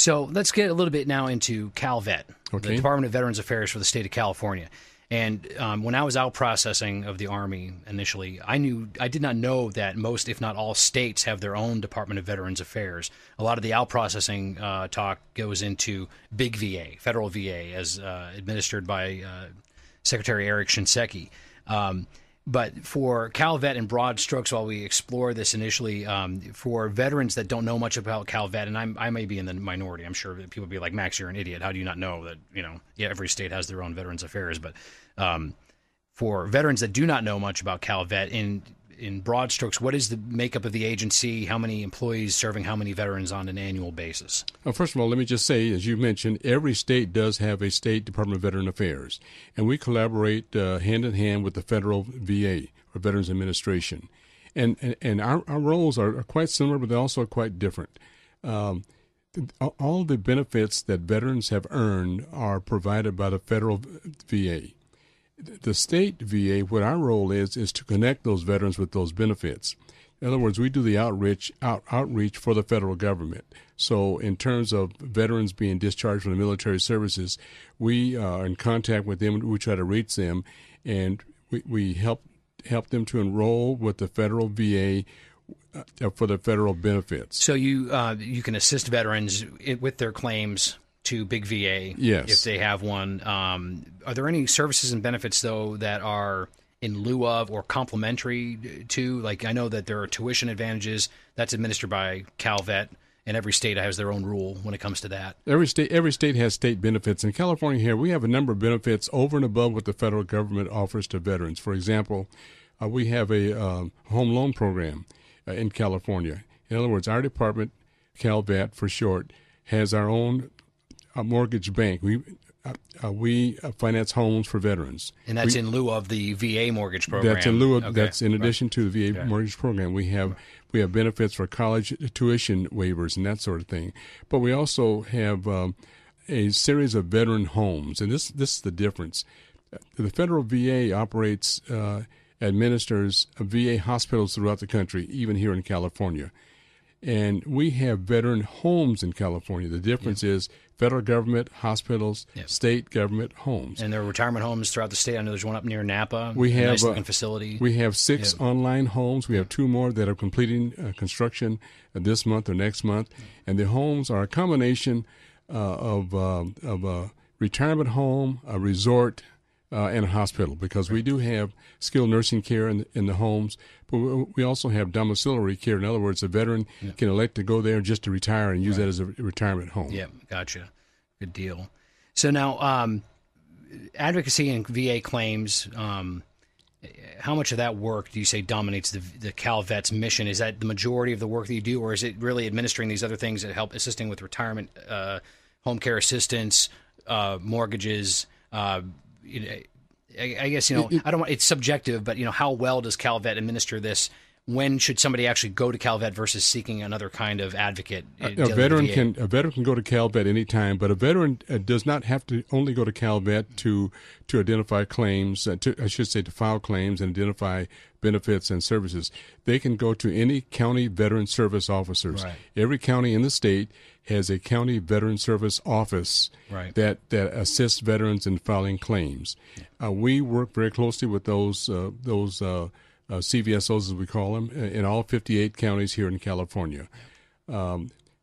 So let's get a little bit now into CalVet, the Department of Veterans Affairs for the state of California. And when I was out processing of the Army initially, I did not know that most, if not all, states have their own Department of Veterans Affairs. A lot of the out processing talk goes into big VA, federal VA, as administered by Secretary Eric Shinseki. But for CalVet in broad strokes, while we explore this initially, for veterans that don't know much about CalVet, and I may be in the minority, I'm sure that people will be like, Max, you're an idiot. How do you not know that, every state has their own Veterans Affairs? But for veterans that do not know much about CalVet, in broad strokes, what is the makeup of the agency? How many employees serving how many veterans on an annual basis? Well, first of all, let me just say, as you mentioned, every state does have a state Department of Veteran Affairs, and we collaborate hand in hand with the federal VA, or Veterans Administration. And our roles are quite similar, but they're also quite different. All the benefits that veterans have earned are provided by the federal VA. The state VA, what our role is to connect those veterans with those benefits. In other words, we do the outreach for the federal government. So in terms of veterans being discharged from the military services, we are in contact with them. We try to reach them, and we help them to enroll with the federal VA for the federal benefits. So you can assist veterans with their claims to big VA, yes, if they have one. Are there any services and benefits, though, that are in lieu of or complementary to? Like, I know that there are tuition advantages that's administered by CalVet, and every state has their own rule when it comes to that. Every state has state benefits. In California here, we have a number of benefits over and above what the federal government offers to veterans. For example, we have a home loan program in California. In other words, our department, CalVet for short, has our own mortgage bank. We finance homes for veterans, and that's in lieu of the VA mortgage program. That's in lieu of. Okay. That's in addition to the VA mortgage program. We have benefits for college tuition waivers and that sort of thing. But we also have a series of veteran homes, and this is the difference. The federal VA administers VA hospitals throughout the country, even here in California. And we have veteran homes in California. The difference is federal government, hospitals, state government homes. And there are retirement homes throughout the state. I know there's one up near Napa. We have a nice-looking facility. We have 6 online homes. We have 2 more that are completing construction this month or next month. And the homes are a combination of a retirement home, a resort, and a hospital, because we do have skilled nursing care in the homes, but we also have domiciliary care. In other words, a veteran can elect to go there just to retire and use that as a retirement home. Yeah, gotcha. Good deal. So now, advocacy and VA claims, how much of that work do you say dominates the CalVet's mission? Is that the majority of the work that you do, or is it really administering these other things that help assisting with retirement, home care assistance, mortgages, I guess, I don't want, it's subjective, but, how well does CalVet administer this? When should somebody actually go to CalVet versus seeking another kind of advocate? A veteran can go to CalVet anytime, but a veteran does not have to only go to CalVet to identify claims, to file claims and identify benefits and services. They can go to any county veteran service officers. Right. Every county in the state has a county veteran service office that assists veterans in filing claims. We work very closely with those CVSOs, as we call them, in all 58 counties here in California.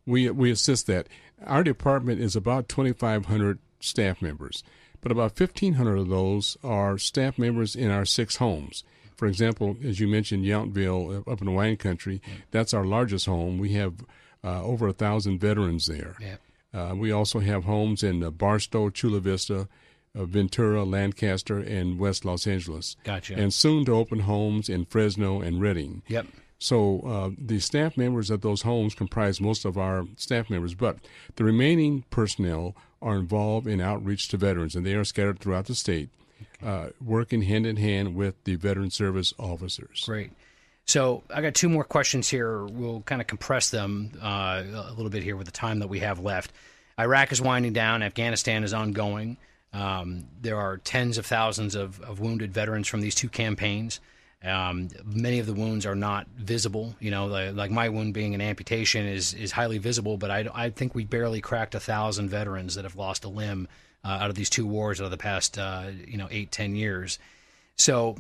We assist that. Our department is about 2,500 staff members, but about 1,500 of those are staff members in our 6 homes. For example, as you mentioned, Yountville up in wine country, that's our largest home. We have over 1,000 veterans there. Yeah. We also have homes in Barstow, Chula Vista, Ventura, Lancaster, and West Los Angeles. Gotcha. And soon to open homes in Fresno and Redding. Yep. So the staff members at those homes comprise most of our staff members, but the remaining personnel are involved in outreach to veterans, and they are scattered throughout the state, working hand in hand with the veteran service officers. Great. So I got 2 more questions here. We'll kind of compress them a little bit here with the time that we have left. Iraq is winding down. Afghanistan is ongoing. There are tens of thousands of wounded veterans from these 2 campaigns. Many of the wounds are not visible. Like my wound being an amputation is highly visible, but I think we barely cracked 1,000 veterans that have lost a limb out of these two wars out of the past 8-10 years. So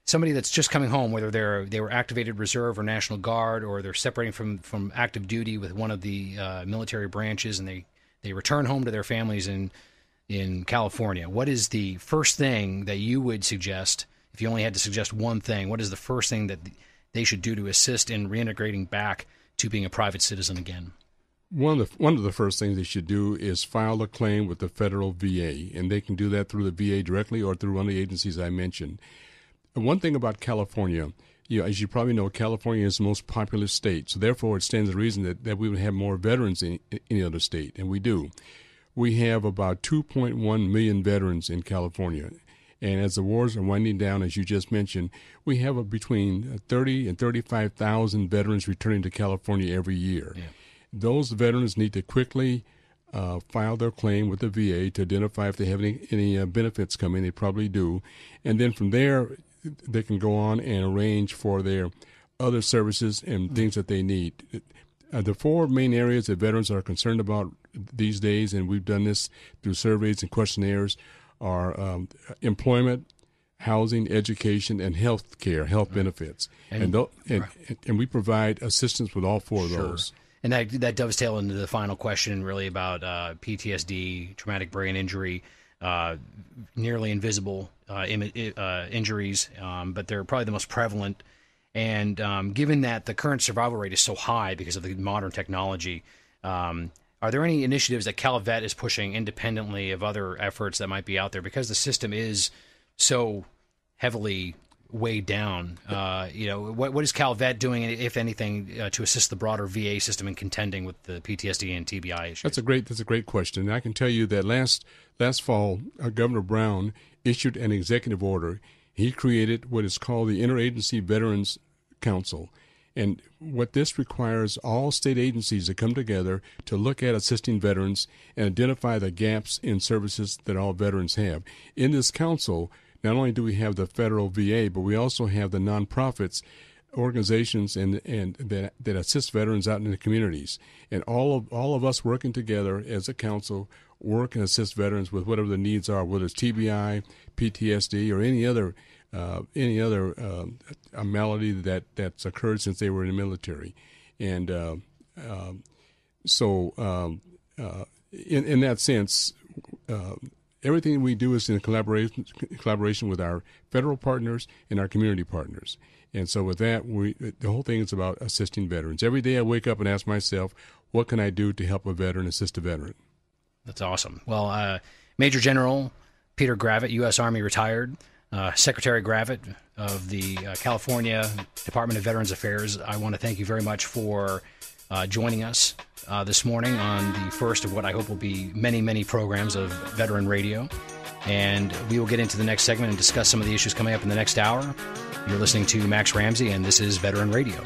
somebody that's just coming home, whether they were activated reserve or National Guard, or they're separating from active duty with one of the military branches, and they return home to their families in California, what is the first thing that you would suggest, if you only had to suggest one thing, what is the first thing that they should do to assist in reintegrating back to being a private citizen again? One of the first things they should do is file a claim with the federal VA, and they can do that through the VA directly or through one of the agencies I mentioned. One thing about California, as you probably know, California is the most populous state, so therefore it stands to reason that we would have more veterans in any other state, and we do. We have about 2.1 million veterans in California, and as the wars are winding down, as you just mentioned, we have between 30 and 35,000 veterans returning to California every year. Yeah. Those veterans need to quickly file their claim with the VA to identify if they have any benefits coming. They probably do. And then from there, they can go on and arrange for their other services and things that they need. The four main areas that veterans are concerned about these days, and we've done this through surveys and questionnaires, are employment, housing, education, and health care, health benefits. And we provide assistance with all four of those. And that dovetails into the final question, really, about PTSD, traumatic brain injury, nearly invisible injuries, but they're probably the most prevalent. And given that the current survival rate is so high because of the modern technology, are there any initiatives that CalVet is pushing independently of other efforts that might be out there? Because the system is so heavily weighed down, what is CalVet doing, if anything, to assist the broader VA system in contending with the PTSD and TBI issues? That's a great question. And I can tell you that last fall, Governor Brown issued an executive order. He created what is called the Interagency Veterans Council. And what this requires all state agencies to come together to look at assisting veterans and identify the gaps in services that all veterans have. In this council, not only do we have the federal VA, but we also have the nonprofits, organizations, and that assist veterans out in the communities. And all of us working together as a council work and assist veterans with whatever the needs are, whether it's TBI, PTSD, or any other malady that's occurred since they were in the military. And in that sense, everything we do is in collaboration with our federal partners and our community partners. And so with that, the whole thing is about assisting veterans. Every day I wake up and ask myself, what can I do to help a veteran, assist a veteran? That's awesome. Well, Major General Peter Gravett, U.S. Army retired, Secretary Gravett of the California Department of Veterans Affairs, I want to thank you very much for joining us this morning on the first of what I hope will be many, many programs of Veteran Radio. And we will get into the next segment and discuss some of the issues coming up in the next hour. You're listening to Max Ramsey, and this is Veteran Radio.